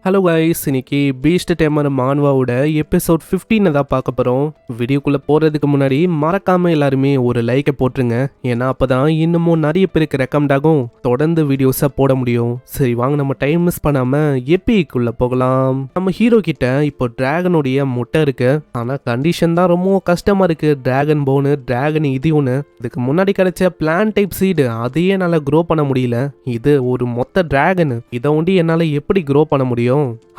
Hello guys, இன்னைக்கு Beast tamer மான்வாவோட episode 15 தான் பார்க்க போகிறோம். வீடியோக்குள்ளே போகிறதுக்கு முன்னாடி மறக்காமல் எல்லாருமே ஒரு லைக்கை போட்டுருங்க. ஏன்னா அப்போ தான் இன்னமும் நிறைய பேருக்கு ரெக்கமெண்ட் ஆகும், தொடர்ந்து வீடியோஸை போட முடியும். சரி வாங்க, நம்ம டைம் மிஸ் பண்ணாமல் எப்பிக்குள்ளே போகலாம். நம்ம ஹீரோ கிட்ட இப்போ டிராகனுடைய முட்டை இருக்கு, ஆனால் கண்டிஷன் தான் ரொம்ப கஷ்டமாக இருக்குது. டிராகன் போனு, டிராகன் இது ஒன்று. இதுக்கு முன்னாடி கிடைச்ச பிளான் டைப் சீடு அதையே என்னால் க்ரோ பண்ண முடியல. இது ஒரு மொத்த டிராகனு, இதை ஒண்டி என்னால் எப்படி க்ரோ பண்ண முடியும்?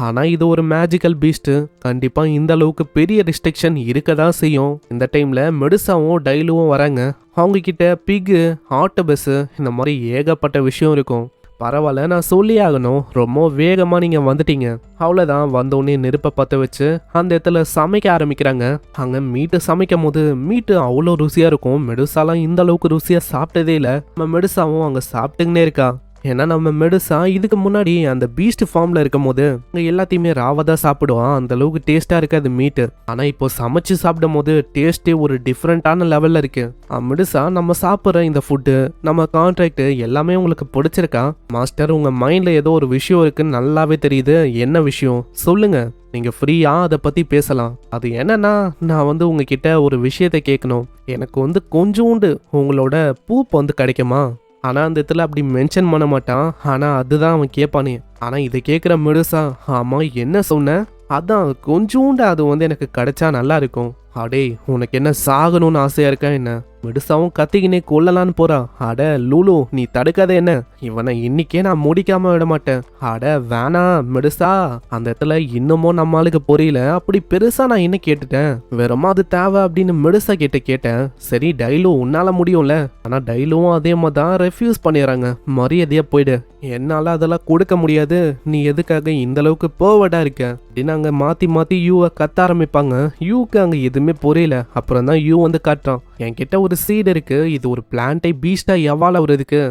ஆனா இது ஒரு மேஜிக்கல் பீஸ்ட், கண்டிப்பா இந்த அளவுக்கு பெரிய ரெஸ்ட்ரிக்ஷன் இருக்கதான் செய்யும். இந்த டைம்ல மெடுசாவும் டைலுவும் வராங்க. அவங்க கிட்ட பிகு, ஆட்டோபஸ் இந்த மாதிரி ஏகப்பட்ட விஷயம் இருக்கும். பரவாயில்ல, நான் சொல்லி ஆகணும், ரொம்ப வேகமா நீங்க வந்துட்டீங்க. அவ்வளவுதான், வந்தோடனே நெருப்பை பற்ற வச்சு அந்த இடத்துல சமைக்க ஆரம்பிக்கிறாங்க. அங்க மீட்டு சமைக்கும் போது மீட்டு அவ்வளோ ருசியா இருக்கும். மெடுசாலாம் இந்த அளவுக்கு ருசியா சாப்பிட்டதே இல்லை. நம்ம மெடுசாவும் அங்க சாப்பிட்டுங்கன்னே இருக்கா. ஏன்னா நம்ம மெடுசா இதுக்கு முன்னாடி அந்த பீஸ்ட் ஃபார்ம்ல இருக்கும் போது எல்லாத்தையுமே ராவதா சாப்பிடுவான், அந்த அளவுக்கு டேஸ்டா இருக்காது மீட்டு. ஆனா இப்போ சமைச்சு சாப்பிடும் போது டேஸ்டே ஒரு டிஃப்ரெண்டான லெவல்ல இருக்கு. மெடுசா, நம்ம சாப்பிட்ற இந்த ஃபுட்டு, நம்ம கான்ட்ராக்ட் எல்லாமே உங்களுக்கு பிடிச்சிருக்கா? மாஸ்டர், உங்க மைண்ட்ல ஏதோ ஒரு விஷயம் இருக்குன்னு நல்லாவே தெரியுது. என்ன விஷயம் சொல்லுங்க, நீங்க ஃப்ரீயா அதை பத்தி பேசலாம். அது என்னன்னா, நான் உங்ககிட்ட ஒரு விஷயத்தை கேட்கணும். எனக்கு கொஞ்சோண்டு உங்களோட பூப் கிடைக்குமா? ஆனா அந்த இடத்துல அப்படி மென்ஷன் பண்ண மாட்டான். ஆனா அதுதான் அவன் கேட்பானே. ஆனா இதை கேட்குற மெடுசா, ஆமா என்ன சொன்ன? அதான் கொஞ்சோண்டு அது எனக்கு கிடைச்சா நல்லா இருக்கும். அடே, உனக்கு என்ன சாகணும்னு ஆசையா இருக்கா என்ன? மெடுசாவும் கத்திக்கினே கொல்லலான்னு போறா. அட லூலு, நீ தடுக்காத என்ன, இவனை இன்னைக்கே நான் முடிக்காம விட மாட்டேன். அட வேணா மெடுசா, அந்த இடத்துல இன்னமும் நம்ம ஆளுக்கு புரியல. அப்படி பெருசா நான் என்ன கேட்டுட்டேன்? வெறுமா அது தேவை அப்படின்னு மெடுசா கேட்டேன். சரி டைலு, உன்னால முடியும்ல. ஆனா டைலுவும் அதே மாதிரி தான் ரெஃப்யூஸ் பண்ணிடுறாங்க. மரியாதையா போயிடு, என்னால அதெல்லாம் கொடுக்க முடியாது. நீ எதுக்காக இந்த அளவுக்கு போவடா இருக்க அப்படின்னு அங்க மாத்தி மாத்தி யூவை கத்த ஆரம்பிப்பாங்க. யூக்கு அங்க எதுவுமே புரியல. அப்புறம் தான் யூ காட்டுறான், என்கிட்ட ஒரு சீடு இருக்கு, இது ஒரு பிளான்டை பீஸ்டா எவ்வாறு வருதுக்கு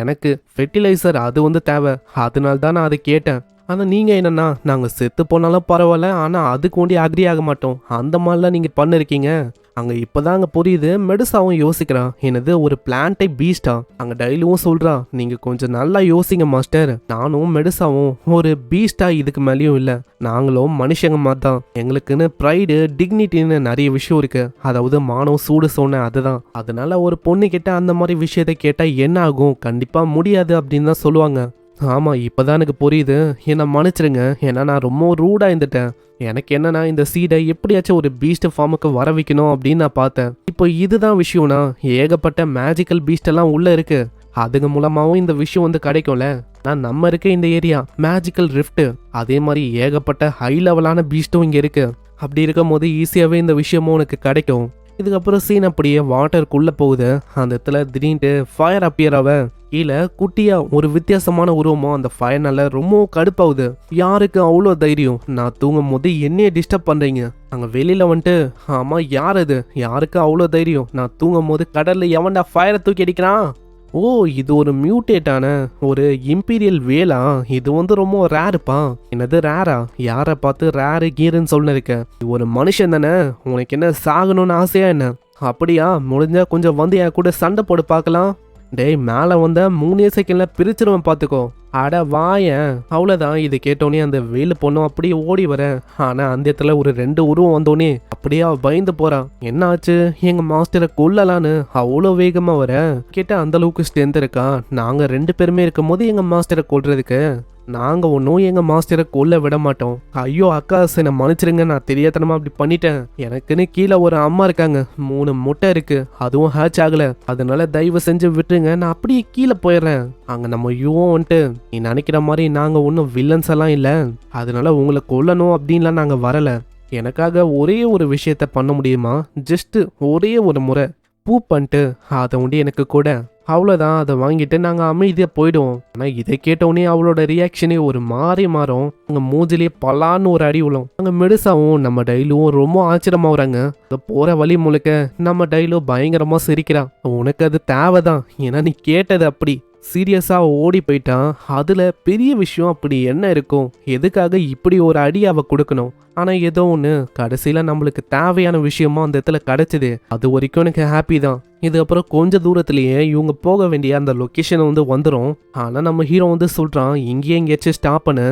எனக்கு ஃபெர்டிலைசர் அது தேவை. அதனால தான் நான் அதை கேட்டேன். ஆனா நீங்க என்னன்னா, நாங்க செத்து போனாலும் பரவாயில்ல, ஆனா அதுக்கு ஒண்டி அக்ரி ஆக மாட்டோம், அந்த மாதிரிலாம் நீங்க பண்ணிருக்கீங்க. அங்க இப்பதான் அங்க புரியுது. மெடுசாவும் யோசிக்கிறான், என்னது ஒரு பிளான்டை பீஸ்டா? அங்க டைலுவும் சொல்றா, நீங்க கொஞ்சம் நல்லா யோசிங்க மாஸ்டர், நானும் மெடுசாவும் ஒரு பீஸ்டா இதுக்கு மேலேயும் இல்ல, நாங்களும் மனுஷங்க மாதிரி தான். எங்களுக்குன்னு ப்ரைடு, டிக்னிட்டின்னு நிறைய விஷயம் இருக்கு. அதாவது மானம் சூடு சொன்ன அதுதான். அதனால ஒரு பொண்ணு கிட்ட அந்த மாதிரி விஷயத்த கேட்டா என்ன ஆகும்? கண்டிப்பா முடியாது அப்படின்னு தான் சொல்லுவாங்க. ஆமா, இப்பதான் எனக்கு புரியுது, என்னை மன்னிச்சிருங்க. ஏன்னா நான் ரொம்ப ரூடா இருந்துட்டேன். எனக்கு என்னன்னா, இந்த சீடை எப்படியாச்சும் ஒரு பீஸ்ட் ஃபார்முக்கு வர வைக்கணும் அப்படின்னு நான் பார்த்தேன். இப்போ இதுதான் விஷயம்னா, ஏகப்பட்ட மேஜிக்கல் பீஸ்ட் எல்லாம் உள்ள இருக்கு. அதுங்க மூலமாவும் இந்த விஷயம் கிடைக்கும்ல. நான் நம்ம இருக்க இந்த ஏரியா மேஜிக்கல் ரிஃப்ட், அதே மாதிரி ஏகப்பட்ட ஹை லெவலான பீஸ்டும் இங்க இருக்கு. அப்படி இருக்கும் போது ஈஸியாவே இந்த விஷயமும் உனக்கு கிடைக்கும். இதுக்கப்புறம் சீன் அப்படியே வாட்டருக்குள்ள போகுது. அந்த இடத்துல திடீர்னு ஃபயர் அப்பியர் ஆக கீழே குட்டியா ஒரு வித்தியாசமான உருவமோ அந்த ஃபயர்னால ரொம்ப கடுப்பாகுது. யாருக்கு அவ்வளோ தைரியம்? நான் தூங்கும் போது என்னைய டிஸ்டர்ப் பண்றீங்க. அங்க வெளியில ஆமா யார் அது? யாருக்கு அவ்வளோ தைரியம்? நான் தூங்கும் போது கடல்ல எவன்டா ஃபயரை தூக்கி அடிக்கிறான்? ஓ, இது ஒரு மியூட்டேட்டான ஒரு இம்பீரியல் வேலா? இது ரொம்ப ரேருப்பா. என்னது ரேரா? யாரை பார்த்து ரேரு கீருன்னு சொல்லிருக்க? ஒரு மனுஷன் தானே, உனக்கு என்ன சாகணும்னு ஆசையா என்ன? அப்படியா? முடிஞ்சா கொஞ்சம் என் கூட சண்டை போட்டு பார்க்கலாம். டேய், மேலே 3 செகண்ட்ல பிரிச்சிருவேன் பார்த்துக்கோ. அட வாயன். அவ்வளோதான். இது கேட்டோன்னே அந்த வேலு பொண்ணும் அப்படியே ஓடி வர. ஆனா அந்த இடத்துல ஒரு 2 உருவம் வந்தோடனே அப்படியே பயந்து போறான். என்ன ஆச்சு? எங்க மாஸ்டரை கொல்லலான்னு அவ்வளோ வேகமா வர. கேட்ட அந்த அளவுக்கு ஸ்ட்ரென்த் இருக்கா? நாங்க 2 பேருமே இருக்கும் போது எங்க மாஸ்டரை கொல்றதுக்கு நாங்க ஒன்றும் எங்க மாஸ்டரை கொல்ல விட மாட்டோம். ஐயோ அக்கா, என்னை மன்னிச்சிருங்க, நான் தெரியாதனமா அப்படி பண்ணிட்டேன். எனக்குன்னு கீழே ஒரு அம்மா இருக்காங்க, 3 முட்டை இருக்கு, அதுவும் ஹேட்ச் ஆகல. அதனால தயவு செஞ்சு விட்டுருங்க, நான் அப்படியே கீழே போயிடுறேன். அங்க நம்ம யூவும் நீ நினைக்கிற மாதிரி நாங்க ஒன்றும் வில்லன்ஸ் எல்லாம் இல்லை, அதனால உங்களை கொல்லணும் அப்படின்லாம் நாங்க வரல. எனக்காக ஒரே ஒரு விஷயத்த பண்ண முடியுமா? ஜஸ்ட் ஒரே ஒரு முறை பூ பண்ணிட்டு அதை எனக்கு கூட. அவ்வளோதான். அதை வாங்கிட்டு நாங்கள் அமைதியாக போயிடுவோம். ஆனால் இதை கேட்டோடனே அவளோட ரியாக்ஷனே ஒரு மாறும். அங்கே மூஞ்சிலேயே பலான்னு ஒரு அடி விழும். அங்கே மெடுசாவும் நம்ம டைலுவும் ரொம்ப ஆச்சரியமாகறாங்க. அதை போகிற வழி முழுக்க நம்ம டைலு பயங்கரமாக சிரிக்கிறான். உனக்கு அது தேவைதான், ஏன்னா நீ கேட்டது அப்படி. சீரியஸா ஓடி போயிட்டான். அதுல பெரிய விஷயம் அப்படி என்ன இருக்கும்? எதுக்காக இப்படி ஒரு அடி அவ கொடுக்கணும்? ஆனா ஏதோ ஒன்று கடைசியில நம்மளுக்கு தேவையான விஷயமா அந்த இடத்துல கிடைச்சது. அது வரைக்கும் எனக்கு ஹாப்பி தான். இதுக்கப்புறம் கொஞ்ச தூரத்திலேயே இவங்க போக வேண்டிய அந்த லொக்கேஷன் வந்து வந்துடும். ஆனால் நம்ம ஹீரோ வந்து சொல்கிறான், இங்கேயே எங்கேயாச்சும் ஸ்டாப் பண்ணு,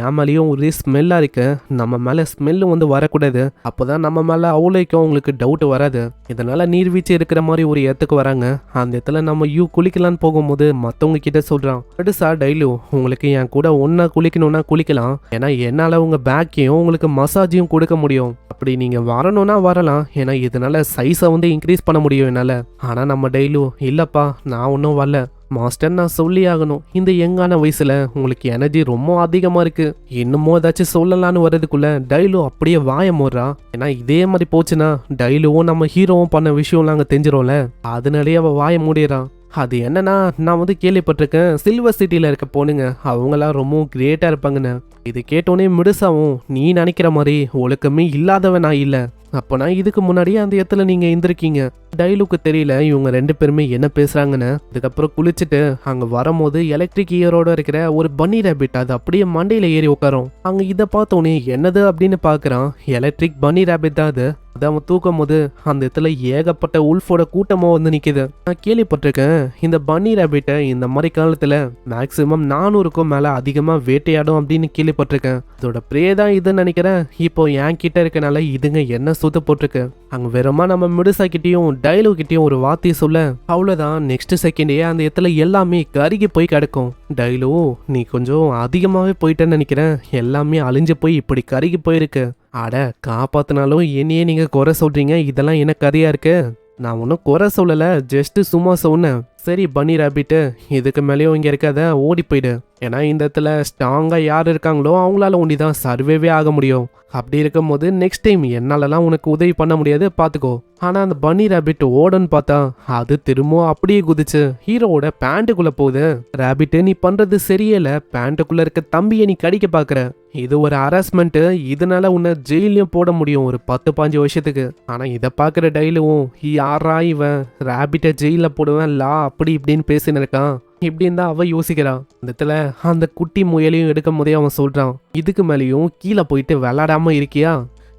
என் மேலேயும் ஒரே ஸ்மெல்லாக இருக்கு, நம்ம மேலே ஸ்மெல்லு வந்து வரக்கூடாது, அப்போதான் நம்ம மேலே அவ்வளோக்கும் அவங்களுக்கு டவுட் வராது. இதனால நீர்வீழ்ச்சி இருக்கிற மாதிரி ஒரு இடத்துக்கு வராங்க. அந்த இடத்துல நம்ம குளிக்கலான்னு போகும்போது மற்றவங்க கிட்ட சொல்கிறான், அடுசா டெய்லியும் உங்களுக்கு என் கூட ஒன்றா குளிக்கணும்னா குளிக்கலாம், ஏன்னா என்னால் உங்கள் பேக்கையும் உங்களுக்கு மசாஜையும் கொடுக்க முடியும், அப்படி நீங்கள் வரணும்னா வரலாம், ஏன்னா இதனால சைஸை வந்து இன்க்ரீஸ் பண்ண முடியும் என்னால். ஆனால் நம்ம டெய்லியும் இல்லைப்பா நான் ஒன்றும் வரல மாஸ்டர், நான் சொல்லி ஆகணும், இந்த யங்கான வயசுல உங்களுக்கு எனர்ஜி ரொம்ப அதிகமா இருக்கு, இன்னமும் ஏதாச்சும் சொல்லலான்னு வர்றதுக்குள்ள டைலு அப்படியே வாய மூடுறா. ஏன்னா இதே மாதிரி போச்சுன்னா டைலுவும் நம்ம ஹீரோவும் பண்ண விஷயம்லாம் அங்கே தெரிஞ்சிடும்ல, அதனாலேயே அவ வாய மூடிறான். அது என்னன்னா, நான் வந்து கேள்விப்பட்டிருக்கேன் சில்வர் சிட்டியில் இருக்க பொண்ணுங்க அவங்களாம் ரொம்ப கிரேட்டாக இருப்பாங்கன்னு. இது கேட்டோன்னே மிடுசாவும், நீ நினைக்கிற மாதிரி ஒழுக்கமே இல்லாதவன் நான் இல்லை, அப்போனா இதுக்கு முன்னாடியே அந்த இடத்துல நீங்க இருந்திருக்கீங்க. டைலுக்கு தெரியல இவங்க ரெண்டு பேருமே என்ன பேசுறாங்கன்னு. அதுக்கப்புறம் குளிச்சுட்டு அங்க வரும்போது எலக்ட்ரிக் இயரோட இருக்கிற ஒரு பன்னி ரேபிட் அது அப்படியே மண்டையில ஏறி உட்காரும். அங்க இதை பார்த்தோன்னே என்னது அப்படின்னு பாக்குறான், எலக்ட்ரிக் பன்னி ரேபிட் தான் அது. அதை அவன் தூக்கும் போது அந்த இடத்துல ஏகப்பட்ட உல்ஃபோட கூட்டமோ வந்து நிக்குது. நான் கேள்விப்பட்டிருக்கேன் இந்த பன்னி ரேபிட்டை இந்த மாதிரி காலத்துல மேக்சிமம் 400க்கும் மேல அதிகமா வேட்டையாடும் அப்படின்னு கேள்விப்பட்டிருக்கேன். இதோட ப்ரே தான் இதுன்னு நினைக்கிறேன். இப்போ என் கிட்ட இருக்கனால இதுங்க என்ன சுத்த போட்டிருக்கு. அங்க வெறுமா நம்ம மிடுசா கிட்டயும் டைலோ கிட்டயும் ஒரு வார்த்தை சொல்ல அவ்வளவுதான், நெக்ஸ்ட் செகண்டே அந்த இடத்துல எல்லாமே கருகி போய் கிடக்கும். டைலோ நீ கொஞ்சம் அதிகமாவே போயிட்டேன்னு நினைக்கிறேன், எல்லாமே அழிஞ்சு போய் இப்படி கருகி போயிருக்கு. அட காப்பாத்தினாலும் என்னையே நீங்க குறை சொல்றீங்க, இதெல்லாம் என்ன கதையா இருக்கு? நான் ஒன்றும் குறை சொல்லல, ஜஸ்ட் சும்மா சொன்னேன். சரி பன்னி ரேபிட்டு, இதுக்கு மேலேயும் இங்கே இருக்காத, ஓடி போயிடு. ஏன்னா இந்த இடத்துல ஸ்ட்ராங்காக யார் இருக்காங்களோ அவங்களால ஒண்டி தான் சர்வேவே ஆக முடியும். அப்படி இருக்கும் போது நெக்ஸ்ட் டைம் என்னாலலாம் உனக்கு உதவி பண்ண முடியாது பார்த்துக்கோ. ஆனால் அந்த பன்னி ரேபிட் ஓடுன்னு பார்த்தா அது திரும்பவும் அப்படியே குதிச்சு ஹீரோவோட பேண்ட்டுக்குள்ளே போகுது. ரேபிட்டு நீ பண்ணுறது சரியில்லை, பேண்ட்டுக்குள்ளே இருக்க தம்பியை நீ கடிக்க பார்க்குற, இது ஒரு ஹராஸ்மெண்ட்டு, இதனால உன்னை ஜெயிலையும் போட முடியும் ஒரு 10-15 வருஷத்துக்கு. ஆனால் இதை பார்க்குற டைலுவும் யாரா இவன் ரேபிட்டை ஜெயிலில் போடுவேன் லா அப்படி இப்படின்னு பேசின்னு இருக்கான். இப்படின்னு தான் அவ யோசிக்கிறான். அந்த இடத்துல அந்த குட்டி முயலையும் எடுக்கும் போதே அவன் சொல்றான், இதுக்கு மேலேயும் கீழே போயிட்டு விளாடாம இருக்கியா,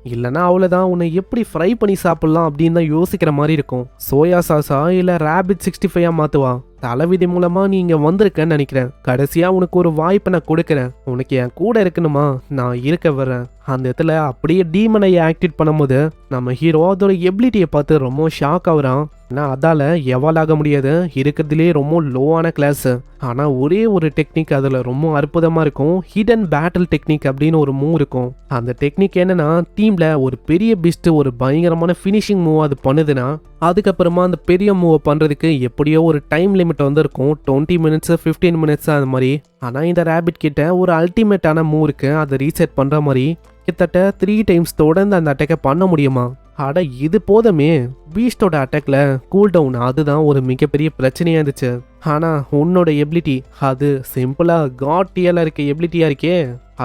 இல்லைன்னா அவ்வளோதான் உன்னை எப்படி ஃப்ரை பண்ணி சாப்பிடலாம் அப்படின்னு தான் யோசிக்கிற மாதிரி இருக்கும். சோயா சாஸா இல்லை ரேபிட் 65 மாற்றுவா. தலைவிதி மூலமா நீ இங்கே வந்திருக்கன்னு நினைக்கிறேன். கடைசியா உனக்கு ஒரு வாய்ப்பை நான் கொடுக்குறேன், உனக்கு என் கூட இருக்கணுமா, நான் இருக்க வர்றேன். அந்த இடத்துல அப்படியே டீமனை ஆக்டிவேட் பண்ணும்போது நம்ம ஹீரோ அதோட எபிலிட்டியை பார்த்து ரொம்ப ஷாக் ஆகுறான். ஏன்னா அதால எவாலாக முடியாது, இருக்கிறதுலே ரொம்ப லோவான கிளாஸ். ஆனால் ஒரே ஒரு டெக்னிக் அதில் ரொம்ப அற்புதமாக இருக்கும், ஹிடன் பேட்டில் டெக்னிக் அப்படின்னு ஒரு மூவ் இருக்கும். அந்த டெக்னிக் என்னன்னா, டீமில் ஒரு பெரிய பிஸ்ட் ஒரு பயங்கரமான ஃபினிஷிங் மூவ் அது பண்ணுதுன்னா அதுக்கப்புறமா அந்த பெரிய மூவை பண்ணுறதுக்கு எப்படியோ ஒரு டைம் லிமிட் வந்து இருக்கும், 20 மினிட்ஸ் 15 மினிட்ஸ் அந்த மாதிரி. ஆனால் இந்த ரேபிட் கிட்ட ஒரு அல்டிமேட்டான மூவ் இருக்கு, அதை ரீசெட் பண்ணுற மாதிரி கிட்டத்தட்ட 3 டைம்ஸ் தொடர்ந்து அந்த அட்டாக்கை பண்ண முடியுமா. அட இது போதுமே, பீஸ்டோட அட்டாக்ல கூல் டவுன் அதுதான் ஒரு மிகப்பெரிய பிரச்சனையா இருந்துச்சு. ஆனா உன்னோட எபிலிட்டி அது சிம்பிளா காட் டியலா இருக்க எபிலிட்டியா இருக்கே.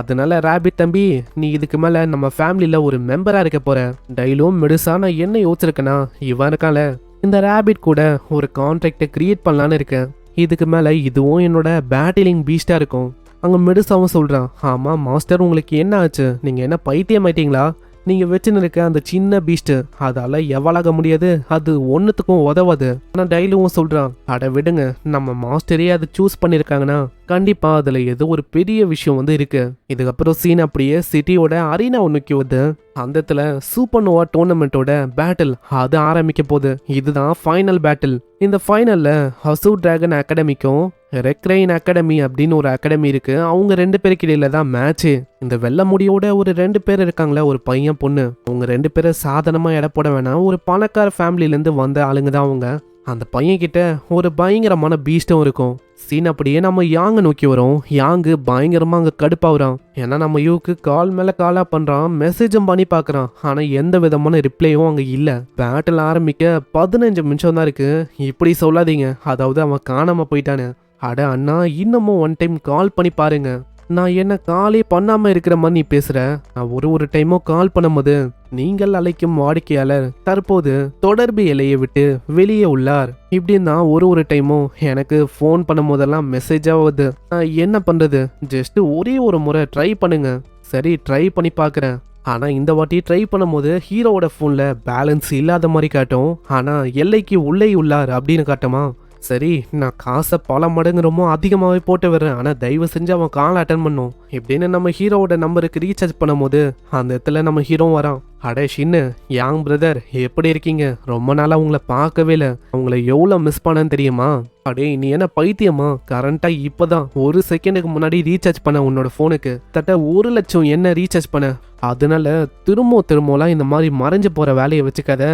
அதனால ரேபிட் தம்பி, நீ இதுக்கு மேல நம்ம ஃபேமிலியில ஒரு மெம்பரா இருக்க போற. டைலும் மெடுசா நான் என்ன யோசிச்சிருக்கேன்னா, இவன் இருக்கால இந்த ரேபிட் கூட ஒரு கான்ட்ராக்டை கிரியேட் பண்ணலான்னு இருக்கேன். இதுக்கு மேல இதுவும் என்னோட பேட்டிலிங் பீஸ்டா இருக்கும். அங்க மெடுசாவும் சொல்றான், ஆமா மாஸ்டர் உங்களுக்கு என்ன ஆச்சு, நீங்க என்ன பைத்தியம் ஆயிட்டீங்களா, நீங்க வச்சுன்னு இருக்க அந்த சின்ன பீஸ்ட் அதால எவ்வளாக முடியாது, அது ஒன்னுத்துக்கும் உதவாது. ஆனா டைலுவும் சொல்றான், அட விடுங்க, நம்ம மாஸ்டரே அதை சூஸ் பண்ணிருக்காங்கன்னா கண்டிப்பா அதுல ஏதோ ஒரு பெரிய விஷயம் வந்து இருக்கு. இதுக்கப்புறம் சீன் அப்படியே சிட்டியோட அரீனா நோக்கி வந்து அந்த இடத்துல சூப்பர் நோவா டோர்னமெண்டோட பேட்டில் அது ஆரம்பிக்க போகுது. இதுதான் ஃபைனல் பேட்டில். இந்த ஃபைனல்ல ஹசூ டிராகன் அகாடமிக்கும் ரெக்ரைன் அகாடமி அப்படின்னு ஒரு அகாடமி இருக்கு, அவங்க 2 பேருக்கு இடையில தான் மேட்ச். இந்த வெள்ள முடியோட ஒரு 2 பேர் இருக்காங்களா, ஒரு பையன் பொண்ணு. அவங்க 2 பேரை சாதாரணமா எடை போட வேணாம், ஒரு பணக்கார ஃபேமிலில இருந்து வந்த ஆளுங்க தான் அவங்க. அந்த பையன் கிட்ட ஒரு பயங்கரமான பீஸ்டும் இருக்கும். சீன் அப்படியே நம்ம யாங்க நோக்கி வரும். யாங்கு பயங்கரமா அங்க கடுப்பாகிறான். ஏன்னா நம்ம யூக்கு கால் மேல காலா பண்றான், மெசேஜும் பண்ணி பாக்குறான், ஆனா எந்த விதமான ரிப்ளையும் அங்க இல்ல. பேட்டில் ஆரம்பிக்க 15 நிமிஷம் தான் இருக்கு. இப்படி சொல்லாதீங்க, அதாவது அவன் காணாம போயிட்டானு. அட அண்ணா, இன்னமும் 1 டைம் கால் பண்ணி பாருங்க. நான் என்ன காலே பண்ணாம இருக்கிற மாதிரி நீ பேசுற, நான் ஒரு டைமும் கால் பண்ணும்போது நீங்கள் அழைக்கும் வாடிக்கையாளர் தற்போது தொடர்பு எல்லையை விட்டு வெளியே உள்ளார் இப்படின்னா ஒரு டைமும் எனக்கு ஃபோன் பண்ணும் போதெல்லாம் மெசேஜ் ஆகுது. நான் என்ன பண்றது, ஜஸ்ட் ஒரே ஒரு முறை ட்ரை பண்ணுங்க. சரி ட்ரை பண்ணி பார்க்குறேன். ஆனா இந்த வாட்டி ட்ரை பண்ணும்போது ஹீரோவோட போன்ல பேலன்ஸ் இல்லாத மாதிரி காட்டும். ஆனா எல்லைக்கு உள்ளே உள்ளார் அப்படின்னு காட்டுமா. சரி, நான் காசை பல மடங்கு அதிகமாகவே போட்டு வர்றேன், ஆனால் தயவு செஞ்சு அவன் கால் அட்டன் பண்ணும் இப்படின்னு நம்ம ஹீரோவோட நம்பருக்கு ரீசார்ஜ் பண்ணும்போது அந்த இடத்துல நம்ம ஹீரோ வரான். அடே ஷின்னு, யாங் பிரதர் எப்படி இருக்கீங்க? ரொம்ப நாளாக உங்களை பார்க்கவே இல்லை, உங்களை எவ்வளோ மிஸ் பண்ணேன்னு தெரியுமா? அடே நீ என்ன பைத்தியமா? கரண்ட்டாக இப்போதான் 1 செகண்டுக்கு முன்னாடி ரீசார்ஜ் பண்ண உன்னோட ஃபோனுக்கு தட்ட 1 லட்சம் என்ன ரீசார்ஜ் பண்ண. அதனால திரும்பலாம் இந்த மாதிரி மறைஞ்சு போகிற வேலையை வச்சுக்காத,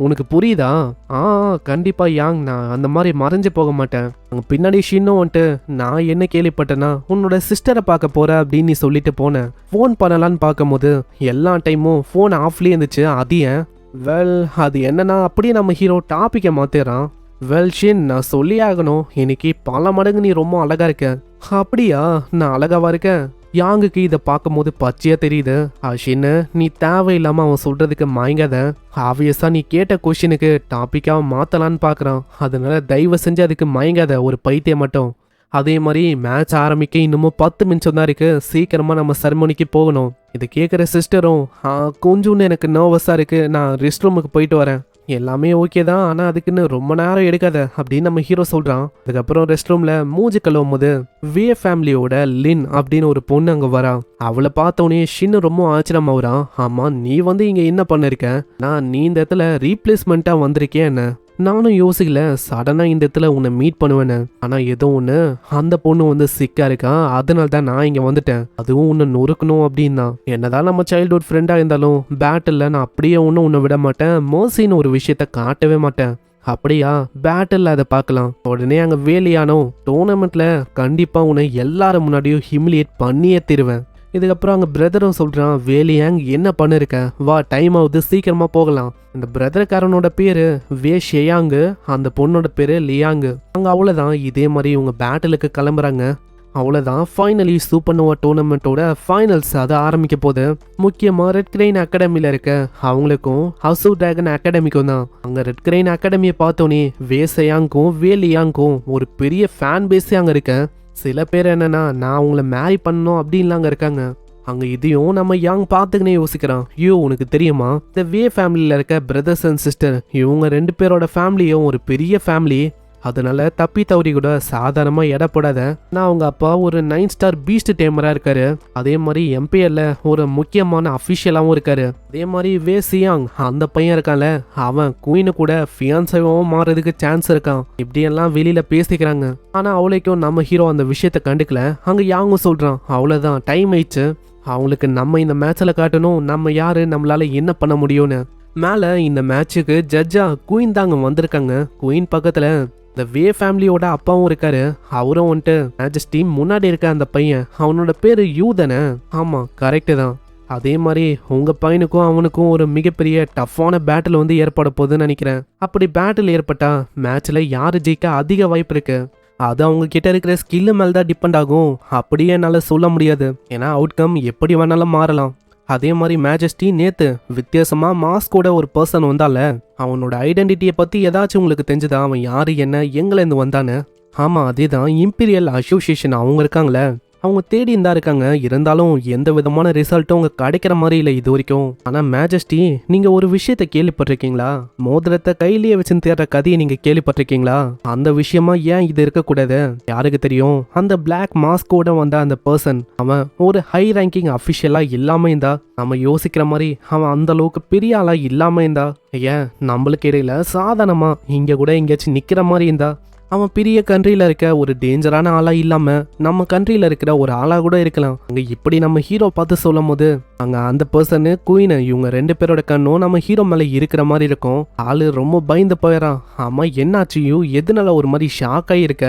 உனக்கு புரியுதா? கண்டிப்பாக யாங், நான் அந்த மாதிரி மறைஞ்சு போக மாட்டேன். அங்கே பின்னாடி ஷின்னும் வந்துட்டு நான் என்ன கேள்விப்பட்டேன்னா உன்னோட சிஸ்டரை பார்க்க போற அப்படின்னு நீ சொல்லிட்டு போனேன். ஃபோன் பண்ணலான்னு பார்க்கும்போது எல்லா டைமும் ஃபோன் ஆஃப்லேயே இருந்துச்சு. அது ஏன்? வெல், அது என்னன்னா அப்படியே நம்ம ஹீரோ டாப்பிக்கை மாத்திடுறான். வெல் ஷின், நான் சொல்லி ஆகணும், இன்னைக்கு பல மடங்கு நீ ரொம்ப அழகா இருக்க. அப்படியா? நான் அழகாவா இருக்கேன்? யாங்குக்கு இதை பார்க்கும்போது பச்சையா தெரியுது. ஷின்னு, நீ தேவையில்லாம அவன் சொல்றதுக்கு மயங்காத. ஆப்வியஸா நீ கேட்ட கொஸ்டினுக்கு டாபிக்காக மாத்தலான்னு பார்க்குறான். அதனால தயவு செஞ்சு அதுக்கு மயங்காத, ஒரு பைத்தியம் மட்டும். அதே மாதிரி மேட்ச் ஆரம்பிக்க இன்னமும் 10 நிமிஷம் தான் இருக்கு, சீக்கிரமா நம்ம செரமோனிக்கு போகணும். இதை கேட்குற சிஸ்டரும் கொஞ்சம் எனக்கு நர்வஸாக இருக்கு, நான் ரெஸ்ட் ரூமுக்கு போயிட்டு வரேன். எல்லாமே ஓகே தான், ஆனால் அதுக்குன்னு ரொம்ப நேரம் எடுக்காத அப்படின்னு நம்ம ஹீரோ சொல்கிறான். அதுக்கப்புறம் ரெஸ்ட் ரூமில் மூஞ்சி கழுவும் போது விஏ ஃபேமிலியோட லின் அப்படின்னு ஒரு பொண்ணு அங்கே வரா. அவளை பார்த்தோன்னே ஷின்னு ரொம்ப ஆச்சரியமாகறான். ஆமாம், நீ இங்கே என்ன பண்ணிருக்க? நீ இந்த இடத்துல ரீப்ளேஸ்மெண்ட்டாக வந்திருக்கேன் என்ன? நானும் யோசிக்கல, சடனாக இந்த இடத்துல உன்னை மீட் பண்ணுவேன்னு. ஆனால் ஏதோ ஒன்று, அந்த பொண்ணு சிக்கா இருக்கா, அதனால தான் நான் இங்கே வந்துட்டேன். அதுவும் உன்னை நொறுக்கணும் அப்படின்னா. என்னதான் நம்ம சைல்ட்ஹுட் ஃப்ரெண்டாக இருந்தாலும் பேட்டில் நான் அப்படியே உன்னை விட மாட்டேன், மர்சின்னு ஒரு விஷயத்த காட்டவே மாட்டேன். அப்படியா? பேட்டில் அதை பார்க்கலாம். உடனே அங்கே வேலையானோ டோர்னமெண்ட்ல கண்டிப்பாக உன்னை எல்லாரும் முன்னாடியும் ஹிமிலியேட் பண்ணியே தருவேன். இதுக்கப்புறம் அங்கே பிரதரும் சொல்கிறான், வேலியாங் என்ன பண்ணிருக்க, வா டைம் ஆகுது, சீக்கிரமாக போகலாம். இந்த பிரதர்காரனோட பேரு வே ஷெயாங்கு, அந்த பொண்ணோட பேரு லியாங்கு. அங்கே அவ்வளோதான், இதே மாதிரி இவங்க பேட்டிலுக்கு கிளம்புறாங்க. அவ்வளோதான், ஃபைனலி சூப்பர் நோவா டோர்னமெண்ட்டோட ஃபைனல்ஸ் அதை ஆரம்பிக்க போது. முக்கியமாக ரெட் கிரெயின் அகாடமியில் இருக்க அவங்களுக்கும் ஹவுஸ் டிராகன் அகாடமிக்கும் தான். அங்கே ரெட் கிரெயின் அகாடமியை பார்த்தோன்னே வே ஷெயாங்கும் வே லியாங்கும் ஒரு பெரிய ஃபேன் பேஸே அங்கே இருக்க. சில பேர் என்னன்னா நான் உங்களை மேரி பண்ணணும் அப்படின்லாம் அங்கே இருக்காங்க. அங்கே இதையும் நம்ம யாங் பார்த்துக்கினே யோசிக்கிறான். ஐயோ, உனக்கு தெரியுமா, இந்த வே ஃபேமிலியில் இருக்க பிரதர்ஸ் அண்ட் சிஸ்டர், இவங்க 2 பேரோட ஃபேமிலியும் ஒரு பெரிய ஃபேமிலி. அதனால தப்பி தவறி கூட சாதாரணமாக எடப்படாத. நான் அவங்க அப்பா ஒரு 9 ஸ்டார் பீஸ்ட் டேமராக இருக்காரு. அதே மாதிரி எம்பிஎல்ல ஒரு முக்கியமான அஃபிஷியலாகவும் இருக்காரு. அதே மாதிரி வே சியாங், அந்த பையன் இருக்கான்ல, அவன் குயினு கூட ஃபியான்ஸாவும் மாறதுக்கு சான்ஸ் இருக்கான். இப்படியெல்லாம் வெளியில பேசிக்கிறாங்க. ஆனா அவளைக்கும் நம்ம ஹீரோ அந்த விஷயத்த கண்டுக்கல. அங்க யாங்கும் சொல்றான், அவ்வளவுதான், டைம் ஆயிடுச்சு, அவங்களுக்கு நம்ம இந்த மேட்ச்ல காட்டணும் நம்ம யாரு, நம்மளால என்ன பண்ண முடியும்னு. மேல இந்த மேட்சுக்கு ஜட்ஜா குயின் தாங்க வந்திருக்காங்க. குயின் பக்கத்துல இந்த வே ஃபேமிலியோட அப்பாவும் இருக்காரு. அவரும் வந்துட்டு மேஜஸ்டி முன்னாடி இருக்க அந்த பையன், அவனோட பேரு யூ தானே? ஆமா, கரெக்டு தான். அதே மாதிரி உங்க பையனுக்கும் அவனுக்கும் ஒரு மிகப்பெரிய டஃப்பான பேட்டில் ஏற்பட போகுதுன்னு நினைக்கிறேன். அப்படி பேட்டில் ஏற்பட்டா மேட்ச்ல யாரு ஜெயிக்க அதிக வாய்ப்பு இருக்கு? அது அவங்க கிட்ட இருக்கிற ஸ்கில்லு மேல தான் டிபெண்ட் ஆகும். அப்படியே என்னால சொல்ல முடியாது, ஏன்னா அவுட்கம் எப்படி வேணாலும் மாறலாம். அதே மாதிரி மேஜஸ்டி நேத்து வித்தியாசமா மாஸ்கோட ஒரு பர்சன் வந்தால, அவனோட ஐடென்டிட்டியை பத்தி ஏதாச்சும் உங்களுக்கு தெரிஞ்சுதா? அவன் யாரு, என்ன, எங்க இருந்து வந்தானு? ஆமா, அதேதான், இம்பீரியல் அசோசியேஷன் அவங்க இருக்காங்களே, அவங்க தேடி இருந்தா இருக்காங்க. இருந்தாலும் எந்த விதமான ரிசல்ட்டும் அவங்க கிடைக்கிற மாதிரி இல்லை இது வரைக்கும். ஆனா மேஜஸ்டி, நீங்க ஒரு விஷயத்த கேள்விப்பட்டிருக்கீங்களா? மோதிரத்தை கையிலேயே வச்சு தேடுற கதையை நீங்க கேள்விப்பட்டிருக்கீங்களா? அந்த விஷயமா ஏன் இது இருக்கக்கூடாது? யாருக்கு தெரியும்? அந்த பிளாக் மாஸ்கோட வந்த அந்த பர்சன், அவன் ஒரு ஹை ரேங்கிங் அஃபிஷியலா இல்லாம இருந்தா, நம்ம யோசிக்கிற மாதிரி அவன் அந்த அளவுக்கு பெரிய ஆளா இல்லாம இருந்தா, ஏன் நம்மளுக்கு இடையில சாதாரணமா இங்க கூட எங்கேயாச்சும் நிக்கிற மாதிரி இருந்தா, அவன் பெரிய கண்ட்ரியில் இருக்க ஒரு டேஞ்சரான ஆளா இல்லாம நம்ம கண்ட்ரியில் இருக்கிற ஒரு ஆளா கூட இருக்கலாம். அங்க இப்படி நம்ம ஹீரோ பார்த்து சொல்லும் போது அங்க அந்த பர்சனு குயின், இவங்க 2 பேரோட கண்ணும் நம்ம ஹீரோ மேல இருக்கிற மாதிரி இருக்கும். ஆளு ரொம்ப பயந்து போயிடறான். ஆமா, என்னாச்சு யூ, எதனால ஒரு மாதிரி ஷாக் ஆகியிருக்க?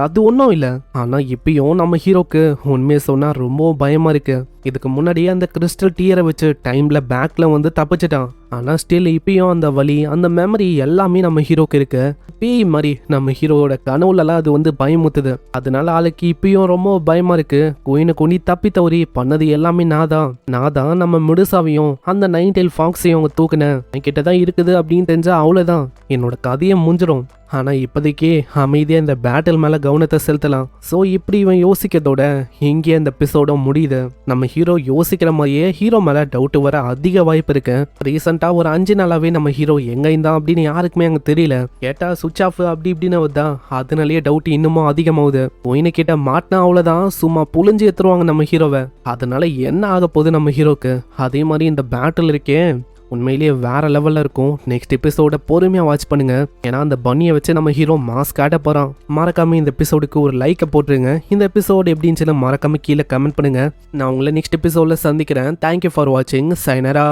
அது ஒன்றும் இல்லை, ஆனால் இப்பயும் நம்ம ஹீரோக்கு உண்மையை சொன்னால் ரொம்ப பயமாக இருக்கு. இதுக்கு முன்னாடியே அந்த கிறிஸ்டல் டீயரை வச்சு டைம்ல பேக்ல தப்பிச்சிட்டான். ஆனால் ஸ்டில் இப்பயும் அந்த வலி, அந்த மெமரி எல்லாமே நம்ம ஹீரோக்கு இருக்கு. பேய் மாதிரி நம்ம ஹீரோவோட கனவுலலாம் அது பயமுத்துது. அதனால ஆளுக்கு இப்பயும் ரொம்ப பயமா இருக்கு. குயினை கொண்டு தப்பி தவறி பண்ணது எல்லாமே நான் தான் நம்ம மிடுசாவையும் அந்த 9 டெயில் ஃபாக்ஸையும் அவங்க தூக்குனேன். என்கிட்ட தான் இருக்குது அப்படின்னு தெரிஞ்சா அவ்வளோதான், என்னோட கதையை முடிஞ்சிடும். ஆனால் இப்போதைக்கு அமைதியாக இந்த பேட்டில் மேலே கவனத்தை செலுத்தலாம். ஸோ இப்படி இவன் யோசிக்கிறதோட இங்கே இந்த எபிசோட முடியுது. நம்ம ஹீரோ யோசிக்கிற மாதிரியே ஹீரோ மேலே டவுட் வர அதிக வாய்ப்பு இருக்கு. ரீசெண்டாக ஒரு 5 நாளாவே நம்ம ஹீரோ எங்கே இருந்தான் அப்படின்னு யாருக்குமே அங்கே தெரியல. கேட்டால் சுவிட்ச் ஆஃப் அப்படி இப்படின்னு வருதா, அதனாலேயே டவுட் இன்னமும் அதிகமாகுது. பொயினை கிட்ட மாட்டினா அவ்வளோதான், சும்மா புழிஞ்சு எடுத்துருவாங்க நம்ம ஹீரோவை. அதனால என்ன ஆக போகுது நம்ம ஹீரோக்கு. அதே மாதிரி இந்த பேட்டில் இருக்கே உண்மையிலேயே வேற லெவலில் இருக்கும். நெக்ஸ்ட் எபிசோட பொறுமையாக வாட்ச் பண்ணுங்க. ஏன்னா அந்த பன்னியை வச்சு நம்ம ஹீரோ மாஸ்க் காட்ட போகிறான். மறக்காம இந்த எபிசோடுக்கு ஒரு லைக்கை போட்டுருங்க. இந்த எபிசோடு எப்படின்னு மறக்காம கீழே கமெண்ட் பண்ணுங்க. நான் உங்களை நெக்ஸ்ட் எபிசோடில் சந்திக்கிறேன். தேங்க்யூ ஃபார் வாட்சிங். சைனரா.